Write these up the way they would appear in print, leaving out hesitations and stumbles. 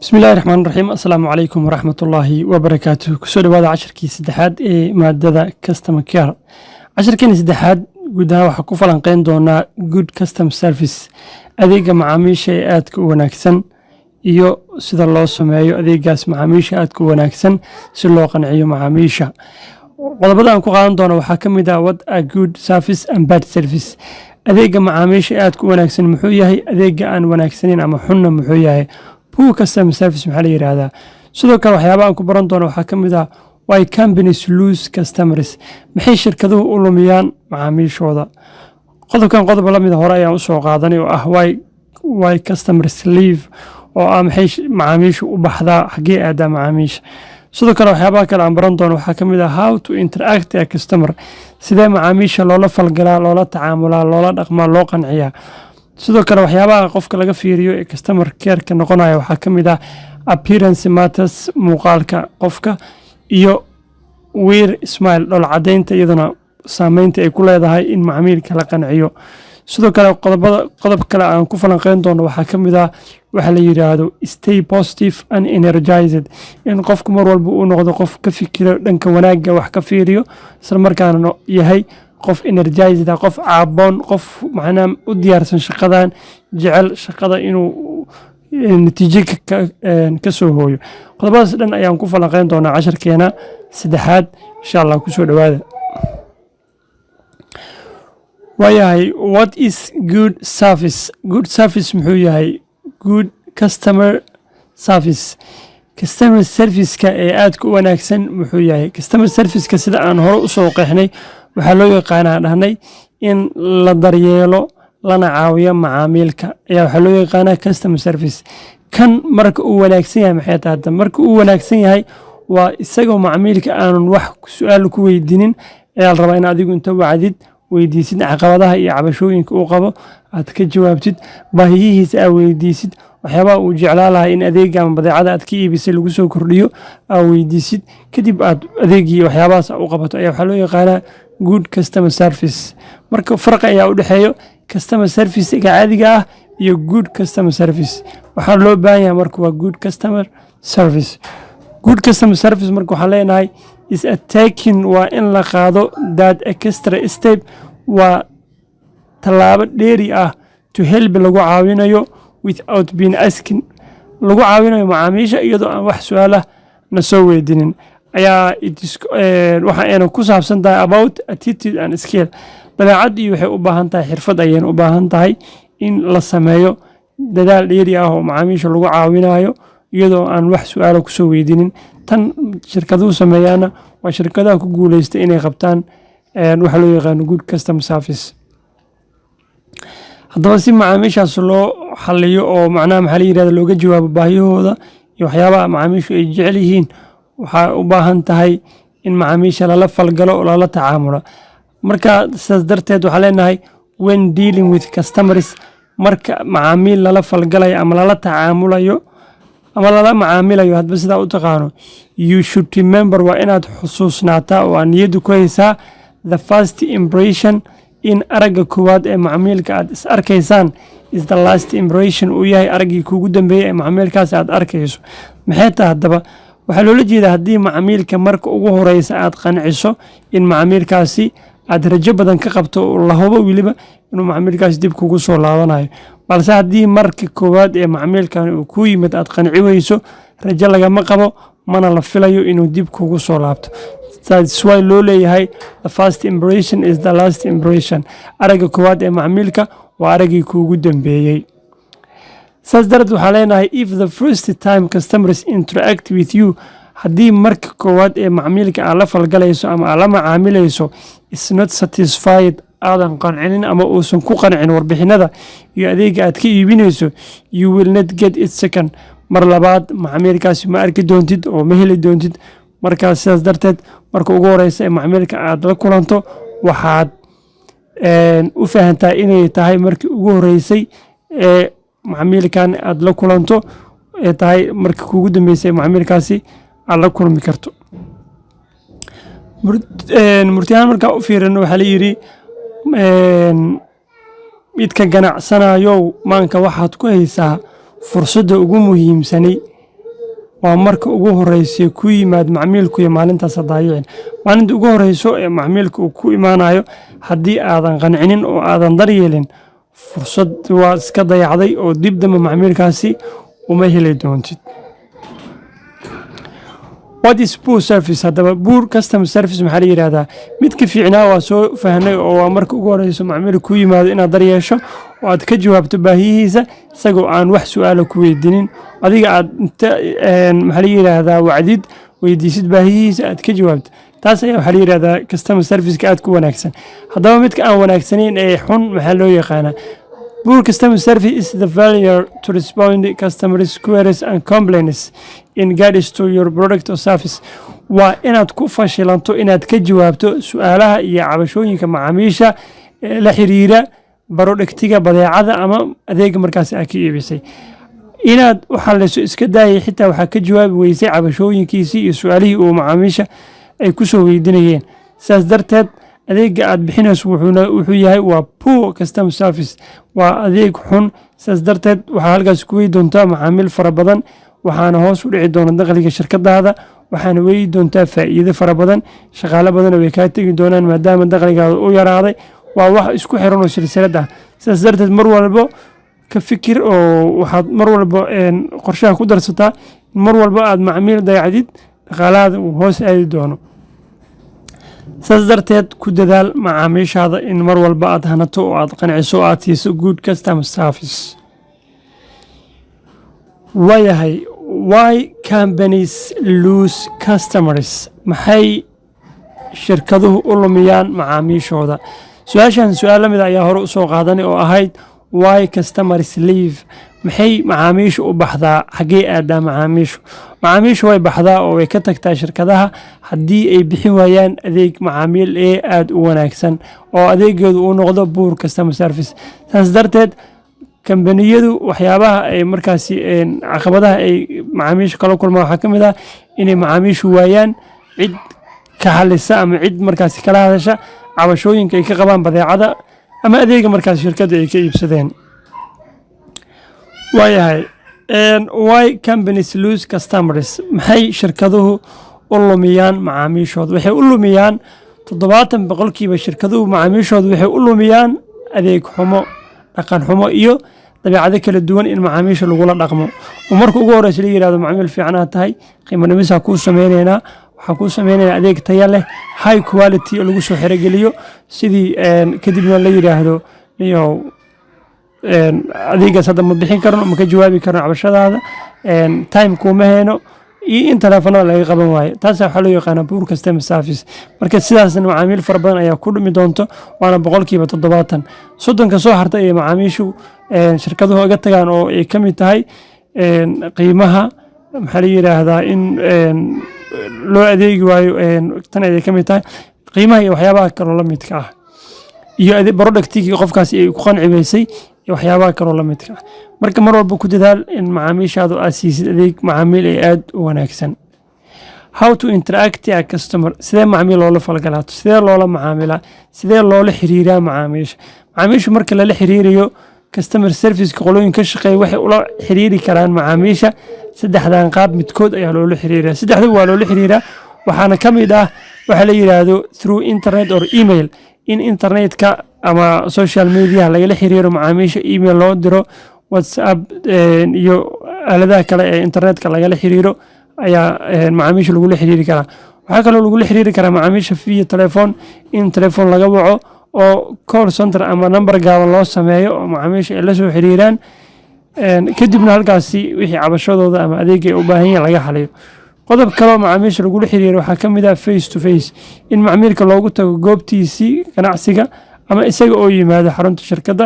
بسم الله الرحمن الرحيم السلام عليكم ورحمة الله وبركاته كسر هذا عشر كي سدحاد مادة كاستمر كير عشر كي سدحاد قدها وحكو فلانقين دونا good customer service أديق معاميشة آدك وناكسن iyo sida loo sameeyo adeegaas macaamiisha aad ku wanaagsan si loo qanciyo macaamiisha qodobada aan ku qaadan doono waxaa ka mid ah what a good service and bad service adeega macaamiisha aad ku wanaagsan muxuu yahay adeega aan wanaagsaneyn ama xunna muxuu yahay poor customer service maxaa la yiraahdaa sidoo kale waxyaabaha aan ku baran doono waxaa ka mid ah why companies lose customers maxay shirkaduhu u lumiyaan macaamiishooda qodobkan qodob la mid hore ayaan u soo qaadanay oo ah why customers leave oo maxay macaamiishu u baxdaa xagee aadaa macaamiisha sidoo kale waxyaabaha kale aan baran doono waxaa ka mid ah how to interact a customer sidee macaamiisha loola falgalaa loola tacaamulaa loola dhaqmaa loo qanciyaa sidoo kale waxyaabaha qofka laga fiiriyo ee customer care-ka noqonaya waxaa ka mid ah appearance matters muuqaalka qofka iyo wear smile dhol cadaynta iyaduna saameynta ay ku leedahay in macaamiilka la qanciyo sidoo kale qodob kale aan ku falanqeyn doono waxaa ka mid ah waxa la yiraahdo stay positive and energized in qofku mar walba uu noqdo qof ka fikiro dhanka wanaagga wax ka fiiriyo isla markaana yahay qof energized qof caaboon qof macnaa u diyaarsan shaqadan jecel shaqada inuu natiijo ka soo hooyo qodobadaas dhan ayaan ku falanqeyn doonaa casharkeena saddexaad insha Allah ku soo dhawaada waayahay what is good service muxuu yahay good customer service-ka ee aadka u wanaagsan muxuu yahay customer service-ka sida aan hore u soo qeexnay waxaa loo yaqaanaa dhahnay in la daryeelo lana caawiyo macaamiilka ayaa waxaa loo yaqaanaa customer service kan marka uu wanaagsan yahay maxay tahay marka uu wanaagsan yahay waa isagoo macaamiilka aanun wax su-aal ku weydiinin ayaa la rabaa in adigu inta wacdid weydiisid caqabadaha iyo cabashooyinka uu qabo aad ka jawaabtid baahiyihiisa aad weydiisid waxyaabaha uu jeclaa lahaa in adeega ama badeecada aad ka iibisay lagu soo kordhiyo aad weydiisid kadib aad adeegii waxyaabahaas u qabato ayaa waxaa loo yaqaanaa good customer service marka farqi ayaa u dhexeeyo customer service-ga caadiga ah iyo good customer service waxaa loo baahan yahay marka waa good customer service marka waxaan leenahay is a taking waa in la qaado that extra step waa tallaabo dheeri ah to help lagu caawinayo without being asking lagu caawinayo macaamiisha iyadoo aan wax su-aalah na soo weydinin ayaa waxa ayna ku saabsan tahay about attitude and skill dabeecad iyo waxay u baahan tahay xirfad ayayna u baahan tahay in la sameeyo dadaal dheeri ah oo macaamiisha lagu caawinayo iyadoo aan wax su-aalo kusoo weydinin tan shirkaduhu sameeyaana waa shirkadaha ku guuleysta inay qabtaan waxa loo yaqaano good customer service haddaba si macaamiishaas loo xaliyo oo macnaha maxaa la yirahda looga jawaabo baahiyahooda iyo waxyaabaha macaamiishu ay jecel yihiin waxaa u baahan tahay in macaamiisha lala falgalo oo lala tacaamulo marka sidaas darteed waxaa leenahay when dealing with customers marka macaamiil lala falgalayo ama lala tacaamulayo ama lala macaamilayo hadba sidaa u taqaano you should remember waa inaad xusuusnaataa oo aan niyaddu ku haysaa the first impression in aragga koowaad ee macaamiilka aad is arkaysaan is the last impression uu yahay araggii kuugu dambeeyey ee macaamiilkaasi aad arkayso maxay tahay haddaba waxaa loola jeedaa haddii macaamiilka marka ugu horeysa aad qanciso in macaamiilkaasi aad rajo badan ka qabto oo la hubo weliba inuu macaamiilkaasi dib kugu soo laabanayo balse haddii marka koowaad ee macaamiilkan uu ku yimid aad qanci weyso rajo lagama qabo mana la filayo inuu dib kugu soo laabto that's why loo leeyahay the first impression is the last impression aragga koowaad ee macaamiilka waa araggii kuugu dambeeyey saas darteed waxaa leenahay if the first time customers interact with you haddii marka koowaad ee macaamiilka aad la falgalayso ama aad la macaamilayso is not satisfied aadan qancinin ama uusan ku qancin warbixinada iyo adeega aad ka iibinayso you will not get it second mar labaad macaamiilkaasi ma arki doontid oo ma heli doontid markaas sidaas darteed marka ugu horeysa ee macaamiilka aad la kulanto waxaad u fahantaa inay tahay markii ugu horeysay ee macaamiilkan aad la kulanto ee tahay markii kuugu dambeysay macaamiilkaasi aad la kulmi karto murtiyahan markaa u fiirino waxaa la yidhi midka ganacsanayow maanka waxaad ku haysaa fursadda ugu muhiimsanay waa marka ugu horeysa ku yimaad macmiilku iyo maalintaas daayicin. maalinta ugu horeyso ee macmiilku uu ku imaanayo haddii aadan qancinin oo aadan daryeelin, fursad waa iska dayacday oo dib dambe macmiilkaasi uma heli doontid. What is poor service? Haddaba poor customer service maxaa la yiraahdaa? Mid ka fiicnaa waa soo fahnay oo waa marka ugu horeyso macmiil ku yimaado inaad daryeesho oo aad ka jawaabto baahiyihiisa isagoo aan wax su'aalo ku weydiinin. Adiga aad maxaa la yiraahdaa wacdid weydiisid baahiyihiisa aad ka jawaabto. taas ayaa waxaa la yiraahdaa customer service-ka aad ku wanaagsan. haddaba midka aan wanaagsanayn ee xun maxaa loo yaqaanaa? Poor customer service is the failure to respond to customers' queries and complaints in regards to your product or service. Waa inaad ku fashilanto inaad ka jawaabto su'aalaha iyo cabashooyinka macaamiisha ee la xiriira barodhigtiga badeecada ama adeega markaas aad ka iibisay. Inaad u xalliso iska daayay xitaa waxaa ka jawaabi weysay cabashooyinkiisii iyo su'aalihii uu macaamiisha ay ku soo weydiinayeen. Sidaas darteed adeega aad bixinayso wuxuu yahay waa poor customer service, waa adeeg xun. sidaas darteed waxaa halkaas ku weyi doontaa macaamiil fara badan, waxaana hoos u dhici doona dakhliga shirkadaada, waxaana weyi doontaa faa'iido fara badan, shaqaale badan way kaa tegi doonaan maadaama dakhligaada u yaraaday. waa wax isku xiran oo silsilad ah. sidaas darteed mar walbo ka fikir oo waxaad mar walbo qorshaha ku darsataa in mar walbo aad macmiil dayacdid dhaqaalahaada uu hoos aadi doono. sidaas darteed ku dadaal macaamiishaada in mar walba aad hanato oo aad qanciso oo aad siiso good customer service. waayahay why companies lose customers? maxay shirkaduhu u lumiyaan macaamiishooda? su-aashan su-aal la mid ayaa hore usoo qaadanay oo ahayd why customers leave? maxay macaamiishu u baxdaa? xaggee aadaa macaamiishu? macaamiishu way baxdaa oo way ka tagtaa shirkadaha haddii ay bixin waayaan adeeg macaamiil ee aada u wanaagsan oo adeegeedu uu noqdo poor customer service. saas darteed kambaniyadu waxyaabaha ay markaasi caqabadaha ay macaamiisha kala kulmaan waxaa ka mid ah inay macaamiishu waayaan cid ka xalisa ama cid markaasi kala hadasha cabashooyinka ay ka qabaan badeecada ama adeega markaas shirkadda ay ka iibsadeen. waayahay why companies lose customers? maxay shirkaduhu u lumiyaan macaamiishooda? waxay u lumiyaan 70% shirkaduhu macaamiishooda waxay u lumiyaan adeeg xumo, dhaqan xumo iyo dabeecado kala duwan in macaamiisha lagula dhaqmo. oo marka ugu horeysa la yiraahdo macaamiil fiican aad tahay, qiimo dhimis kuu sameynaynaa, waxaa kuu sameynayaa adeeg tayo leh, high quality oo lagu soo xirogeliyo, sidii kadibna la yiraahdo adeegaas hadda ma bixin karno, ma ka jawaabi karno cabashadaada, time kuma heyno, iyo in teleefanada laga qaban waayo. taas waxaa loo yaqaanaa poor customer service. marka sidaasna macaamiil fara badan ayaa ku dhumi doonto, waana 70%. 30% soo harta ay macaamiishu shirkaduhu uga tagaan oo ay ka mid tahay qiimaha maxaa la yiraahdaa in loo adeegi waayo, tan ay ka mid tahay qiimaha iyo waxyaabaha kaloo la midka ah, iyo productigii qofkaasi ay ku qanci weysay iyo waxyaabaha kaloo la midka ah. marka mar walba ku dadaal in macaamiishaadu aad siisid adeeg macaamiil ee aad u wanaagsan. how to interact a customer? sidee macaamiil loola falgalaato? sidee loola macaamilaa? sidee loola xiriiraa macaamiisha? macaamiishu marka lala xiriirayo customer service qolooyin ka shaqeeya waxay ula xiriiri karaan macaamiisha saddexdan qaab midkood ayaa loola xiriiraa. saddexdaba waa loola xiriiraa, waxaana ka mid ah waxa la yiraahdo through internet or email, in internetka ama social media lagala xiriiro macaamiisha, email loo diro, whatsapp iyo aaladaha kale ee internetka lagala xiriiro ayaa macaamiisha lagula xiriiri karaa. waxaa kaloo lagula xiriiri karaa macaamiisha via telephone, in telephone laga waco oo call center ama number gaaban loo sameeyo oo macaamiisha ay la soo xiriiraan, kadibna halkaasi wixii cabashadooda ama adeeg ay u baahan yihiin laga xaliyo. qodob kaloo macaamiisha lagula xiriiro waxaa ka mid ah face to face, in macmiilka loogu tago goobtiisii ganacsiga ama isaga oo yimaado xarunta shirkadda,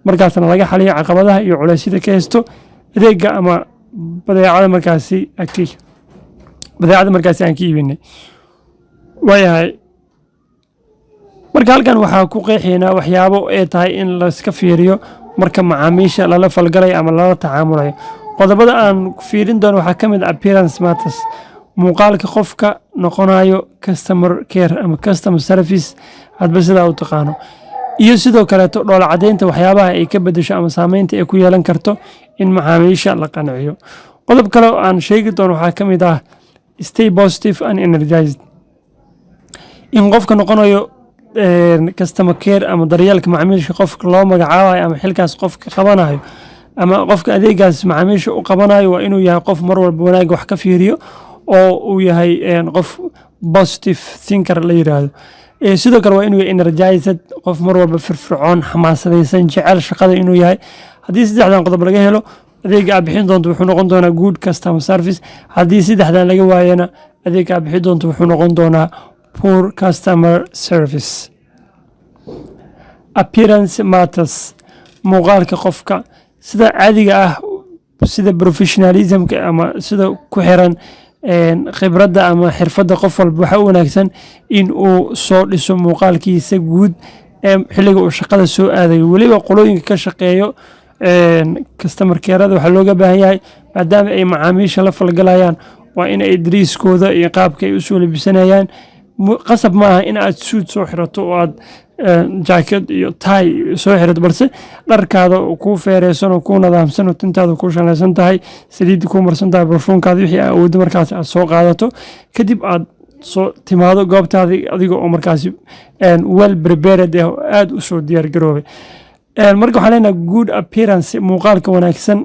markaasna laga xaliyo caqabadaha iyo culeysyada ka haysto adeega ama badeecada markaasi aan ka iibinay. waayahay marka halkan waxaa ku qeexaynaa waxyaabo ay tahay in layska fiiriyo marka macaamiisha lala falgalayo ama lala tacaamulayo. qodobada aan fiirin doono waxaa ka mid ah appearance matters, muuqaalka qofka noqonayo customer care ama customer service hadba sidaa u taqaano, iyo sidoo kaleeto dhoola caddeynta waxyaabaha ay ka bedesho ama saameynta ay ku yeelan karto in macaamiisha la qanciyo. qodob kale oo aan sheegi doono waxaa ka mid ah stay positive and energized. in qofka noqonayo customer care ama daryeelka macaamiisha qofka loo magacaabayo ama xilkaas qofka qabanayo ama qofka adeegaas macaamiisha u qabanayo waa inuu yahay qof mar walba wanaag wax ka fiiriyo oo uu yahay qof positive thinker la yiraahdo. sidoo kale waa inuu yahay energized, qof mar walba firfircoon, xamaasadaysan, jecel shaqada inuu yahay. haddii saddexdan qodob laga helo, adeega aad bixin doonto wuxuu noqon doonaa good customer service. haddii saddexdan laga waayana, adeega aad bixin doonto wuxuu noqon doonaa poor customer service. appearance matters, muuqaalka qofka sida caadiga ah, sida professionalismka ama sida ku xiran khibradda ama xirfadda qof walba waxaa u wanaagsan in uu soo dhiso muuqaalkiisa guud xilliga uu shaqada soo aadayo. weliba qolooyinka ka shaqeeyo customer care-ada waxaa looga baahan yahay maadaama ay macaamiisha la falgalayaan waa in ay dariiskooda iyo qaabka ay u soo labisanayaan. qasab maaha in aad suud soo xirato oo aad jaakad iyo taay soo xirato, balse dharkaada kuu feereysan oo kuu nadaamsan oo tintaada kuu shalaysan tahay, saliidda kuu marsan tahay, barfuunkaada wixii aad awooddo markaas aad soo qaadato, kadib aad soo timaado goobtaada adiga oo markaasi well prepared oo aad u soo diyaar garoobay. marka waxaan leenahay good appearance, muuqaalka wanaagsan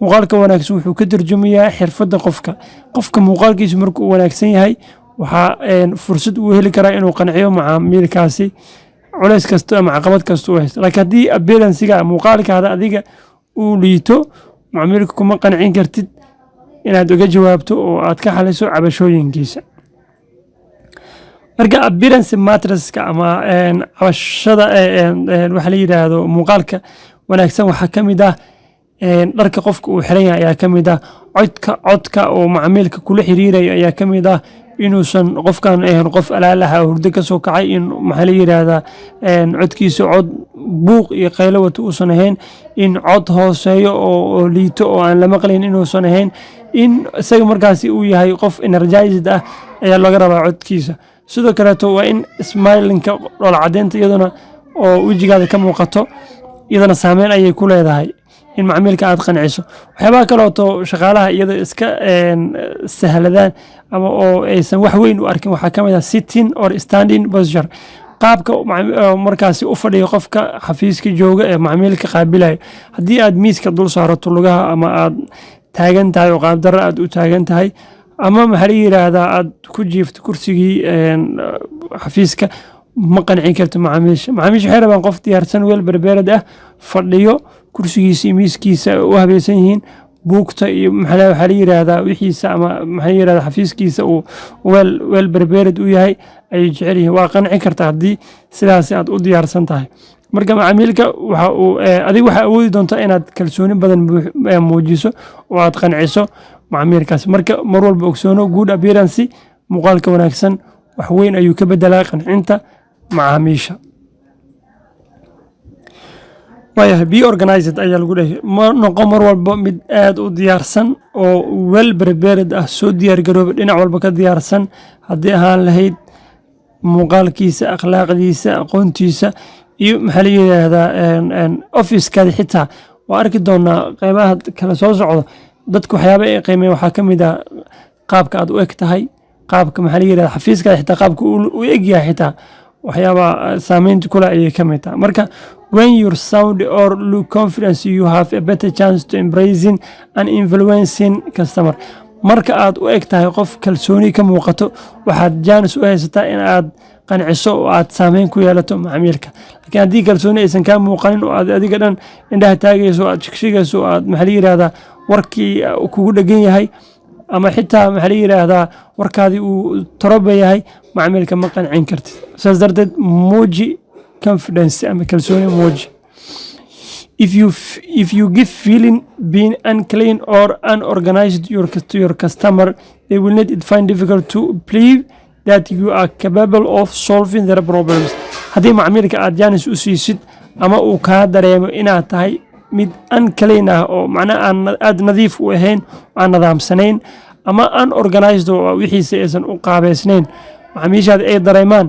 wuxuu ka turjumayaa xirfadda qofka muuqaalkiisu markuu wanaagsan yahay waxaa fursad uu heli karaa inuu qanciyo macaamiilkaasi culays kasta ama caqabad kasta u haysto. laakiin haddii appearance-ga muuqaalkaada adiga uu liito, macaamiilka kuma qancin kartid inaad uga jawaabto oo aad ka xaliso cabashooyinkiisa. marka appearance matterska ama cabashada waxa la yiraahdo muuqaalka wanaagsan waxaa ka mid ah dharka qofka uu xiran yahay ayaa ka mid ah, codka oo macaamiilka kula xiriirayo ayaa ka mid ah, inuusan qofkan qof alaalaha hurdo ka soo kacay, in maxaa la yiraahdaa codkiisa cod buuq iyo qaylo wato uusan ahayn, in cod hooseeyo oo liito oo aan la maqlayn inuusan ahayn, in isaga markaasi uu yahay qof energized ah ayaa laga rabaa codkiisa. sidoo kaleeto waa in smilinka dhoola cadeynta iyaduna oo wejigaada ka muuqato iyadana saameyn ayay ku leedahay in macaamiilka aad qanciso. waxyaabaha kaleeto shaqaalaha iyada iska sahladaan ama oo aysan wax weyn u arkin waxaa ka mid ah sitting or standing posture, qaabka markaasi u fadhiyo qofka xafiiska jooga ee macaamiilka qaabilayo. haddii aad miiska dul saarato lugaha ama aad taagan tahay oo qaabdarro aad u taagan tahay ama maxaa la yiraahdaa aad ku jiifto kursigii xafiiska, ma qancin karto macaamiisha waxay rabaan qof diyaarsan, weel berbeerad ah, fadhiyo, kursigiisa iyo miiskiisa u habaysan yihiin, buugta iyo waxaa la yiraahdaa wixiisa ama maxaa la yiraahdaa xafiiskiisa uu weel berbeerad u yahay ayay jecel yihiin. waa qancin kartaa haddii sidaas aad u diyaarsan tahay. marka macaamiilka adiga waxaa awoodi doontaa inaad kalsooni badan muujiso oo aad qanciso macaamiilkaas. marka mar walba ogsoono good appearance, muuqaalka wanaagsan wax weyn ayuu ka bedelaa qancinta macaamiisha. waayahay be organized ayaa lagu dhahay, ma noqo mar walba mid aad u diyaarsan oo well prepared ah, soo diyaar garooba dhinac walba ka diyaarsan, haddii ahaan lahayd muuqaalkiisa, akhlaaqdiisa, aqoontiisa iyo maxaa la yiraahdaa office-kaada xitaa. waa arki doonaa qeybaha kala soo socda dadku waxyaaba ay qiimeeyaan waxaa ka mid ah qaabka aad u eg tahay, qaabka maxaa la yiraahdaa xafiiskaada xitaa qaabka u eg yahay xitaa waxyaaba saameynta kule ayay ka mid tahay. marka when you sound or look confidence you have a better chance to embracing and influencing customer. marka aad u eg tahay qof kalsooni ka muuqato waxaad jaanis u haysataa in aad qanciso oo aad saameyn ku yeelato macaamiilka. laakiin haddii kalsooni aysan kaa muuqanin oo aad adiga dhan indhaha taagayso, aad shigshigayso, aad maxaa la yiraahdaa warkii kugu dhegan yahay ama xitaa maxaa la yiraahdaa warkaadii uu toroba yahay, macaamiilka ma qancin kartid. saas darteed muuji confidence ama kalsooni muuji. if you give feeling being unclean or unorganized to your customer, they will not find difficult to believe that you are capable of solving their problems. haddii macaamiilka aad jaanis u siisid ama uu kaa dareemo inaad tahay mid unclean ah oo macnaha aad nadiif u ahayn, aan nadaamsanayn ama unorganized oo wixiisa aysan u qaabeysnayn, macaamiishaada ay dareemaan,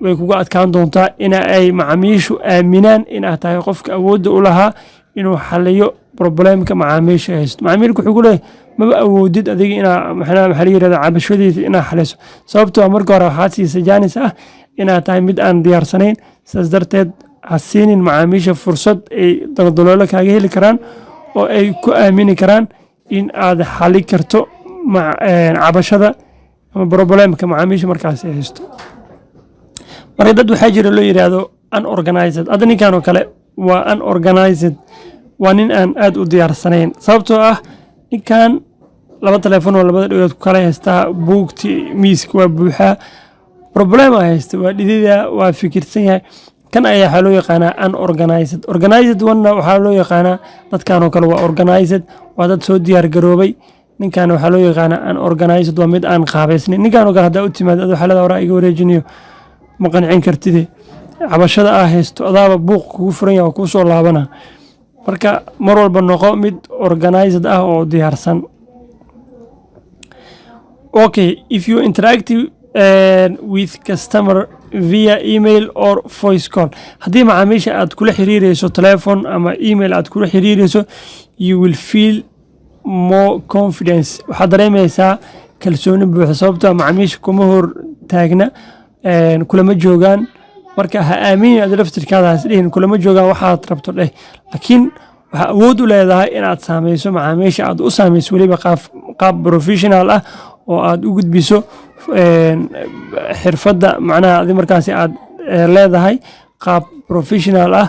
way kuga adkaan doontaa in ay macaamiishu aaminaan inaad tahay qofka awoodda u lahaa inuu xaliyo problemka macaamiisha haysto. macaamiilku wuxuu ku leeyahay maba awoodid adiga inaa maxaa la yirahdaa cabashadiisa inaa xaliso, sababtoo marka hore waxaad siisay jaanis ah inaad tahay mid aan diyaarsanayn. sidaas darteed ha siinin macaamiisha fursad ay daldaloolo kaaga heli karaan oo ay ku aamini karaan in aad xali karto cabashada ama problemka macaamiisha markaas ay haysto. marka dad waxaa jira loo yiraahdo unorganized. hadda ninkan oo kale waa unorganized, waa nin aan aad u diyaarsanayn, sababtoo ah ninkan laba telefoon oo labada dhagood ku kala haystaa, buugti miiska waa buuxaa, problema haysta, waa dhidida, waa fikirsan yahay. kan ayaa waxaa loo yaqaanaa unorganized. organized wanna waxaa loo yaqaanaa dadkan oo kale waa organized, waa dad soo diyaar garoobay. ninkan waxaa loo yaqaanaa unorganized, waa mid aan qaabaysnayn. ninkan oo kale haddaa u timaad ad waxaa leedahay waraa iga wareejinayo ma qancin kartide, cabashada aa haysto adaaba buuq kugu furan yahay oo kuu soo laabana. marka mar walba noqo mid organized ah oo diyaarsan. okay, if you interactive with customer via email or voice call, haddii macaamiisha aad kula xiriireyso telephone ama email aad kula xiriireyso, you will feel more confidence. waxaad dareemaysaa kalsooni buuxa, sababtoo macaamiisha kuma hor taagna, kulama joogaan. marka ha aamini aad laftirkaada has dhihin kulama joogaan, waxaad rabto dheh. laakiin waxaa awood u leedahay inaad saameyso macaamiisha, aad u saameyso weliba qaab professional ah oo aad u gudbiso xirfadda macnaha adi markaasi aad leedahay qaab professional ah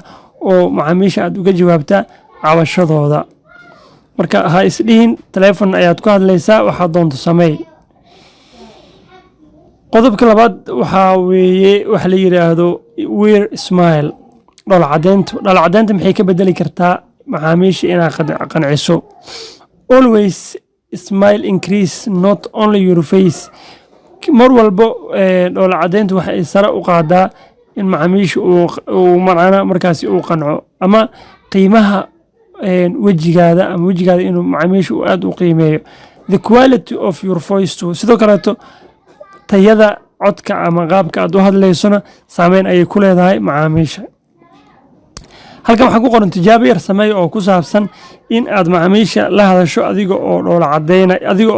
oo macaamiisha aad uga jawaabta cabashadooda. marka ha isdhihin telefon ayaad ku hadlaysaa, waxaa doonto sameey. qodobka labaad waxaa weeye waxa la yiraahdo wear smile, dhoola cadeynta maxay ka bedeli kartaa macaamiisha inaad qanciso. always smile increase not only your face. mar walbo dhoola cadeyntu waxay sare u qaadaa in macaamiisha uu markaasi uu qanco, ama qiimaha wejigaada inuu macaamiisha uu aad u qiimeeyo. the quality of your voice too, sidoo kaleeto tayada codka ama qaabka aad u hadlaysona saameyn ayay ku leedahay macaamiisha. halkan waxaa ku qoran tijaabo yar sameey oo ku saabsan in aad macaamiisha la hadasho adiga oo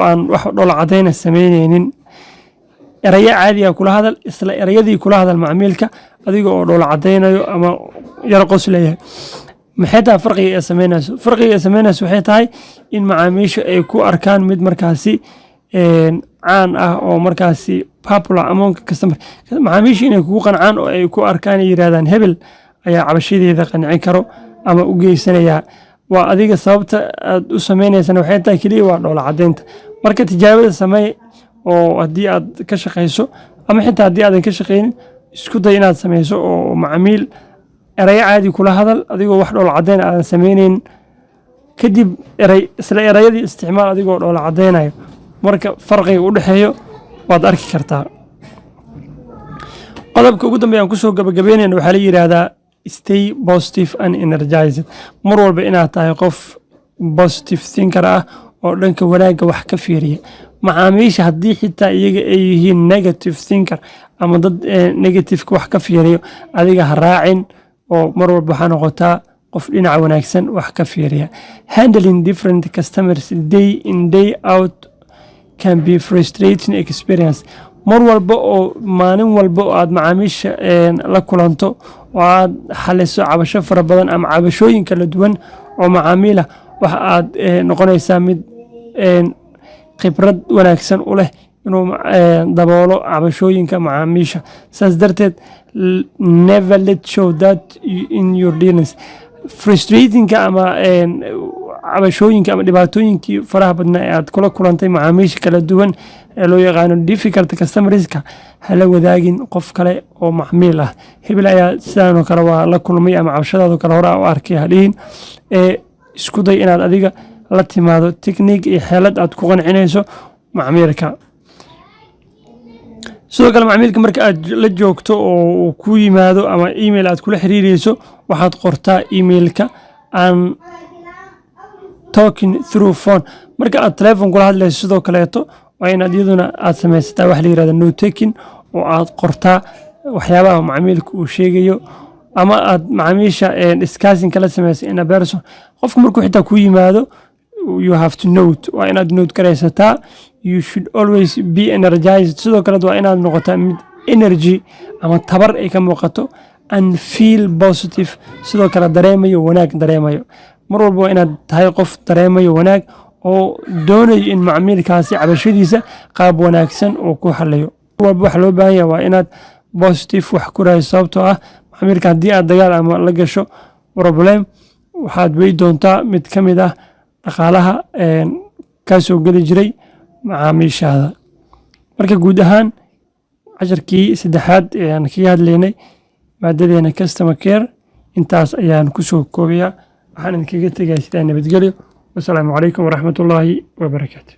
aan wax dhoola cadeyna sameyneynin. eraya caadiga kula hadal, isla erayadii kula hadal macaamiilka adiga oo dhoola cadeynayo ama yar qoslayahay. maxay tahay farqiga ay sameynayso? farqiga ay sameynayso waxay tahay in macaamiisha ay ku arkaan mid markaasi caan ah oo markaasi popular among customer. macaamiisha inay kugu qancaan oo ay ku arkaan ay yiraahdaan hebel ayaa cabashadeeda qancin karo ama u geysanayaa. waa adiga sababta aad u sameynaysana waxay tahay keliya waa dhoola cadeynta. marka tijaabada sameey oo haddii aad ka shaqayso ama xitaa haddii aadan ka shaqaynin, isku day inaad sameyso oo macaamiil erayo caadi kula hadal adigoo wax dhoola cadeyn aadan sameyneynin, kadib isla erayadii isticmaal adigoo dhoola cadeynayo. marka farqiga u dhexeeyo waad arki kartaa. qodobka ugu dambeeya aan kusoo gabagabeynayna waxaa la yiraahdaa stay positive and energized. mar walba inaad tahay qof positive thinker ah oo dhanka wanaagga wax ka fiiriya. macaamiisha haddii xitaa iyaga ay yihiin negative thinker ama dad negativeka wax ka fiiriyo, adiga ha raacin oo mar walba waxaa noqotaa qof dhinaca wanaagsan wax ka fiiriya. handling different customers day in day out can be frustrating experience. mar walba oo maalin walba oo aad macaamiisha la kulanto oo aad xaliso cabasho fara badan ama cabashooyin kala duwan oo macaamiila, waxa aad noqonaysaa mid khibrad wanaagsan u leh inuu daboolo cabashooyinka macaamiisha. saas darteed never let show that in your dealings. frustratingka ama cabashooyinka ama dhibaatooyinkii faraha badnaa ee aad kula kulantay macaamiisha kala duwan ee loo yaqaano difficult customerska hala wadaagin qof kale oo macmiil ah. hebel ayaa sidaanoo kale waa la kulmay ama cabashadaadoo kale hore u arkay hadhihin. isku day inaad adiga la timaado technique iyo xeelad aad ku qancinayso macmiilka. sidoo kale macmiilka marka aad la joogto oo ku yimaado ama email aad kula xiriireyso, waxaad qortaa emailka aan talking through phone. marka aad telefoon kula hadlayso sidoo kaleeto waa inaad iyaduna aad samaysataa wax la yirahdo note taking, oo aad qortaa waxyaabaha macmiilka uu sheegayo ama aad macaamiisha discussing kala samayso in a person. qofku markuu xitaa ku yimaado you have to note waa inaad note garaysataa. You should always be energized, sidoo kale waa inaad noqotaa mid energy ama tabar ay ka muuqato, and feel positive, sidoo kale dareemayo wanaag dareemayo. mar walba waa inaad tahay qof dareemayo wanaag oo doonayo in macmiilkaasi cabashadiisa qaab wanaagsan oo ku xaliyo. walba waxa loo baahan yahay waa inaad positive wax ku raayso, sababtoo ah macmiilka haddii aad dagaal ama la gasho problem waxaad wey doontaa mid ka mid ah dhaqaalaha ka soo geli jiray macaamiishaada. marka guud ahaan casharkii saddexaad ee aan kaga hadlaynay maadadeena customer care intaas ayaan ku soo koobayaa. waxaan idinkaga tegayaa sidaa nabadgelyo. wasalaamu calaykum waraxmatullaahi wabarakaatu.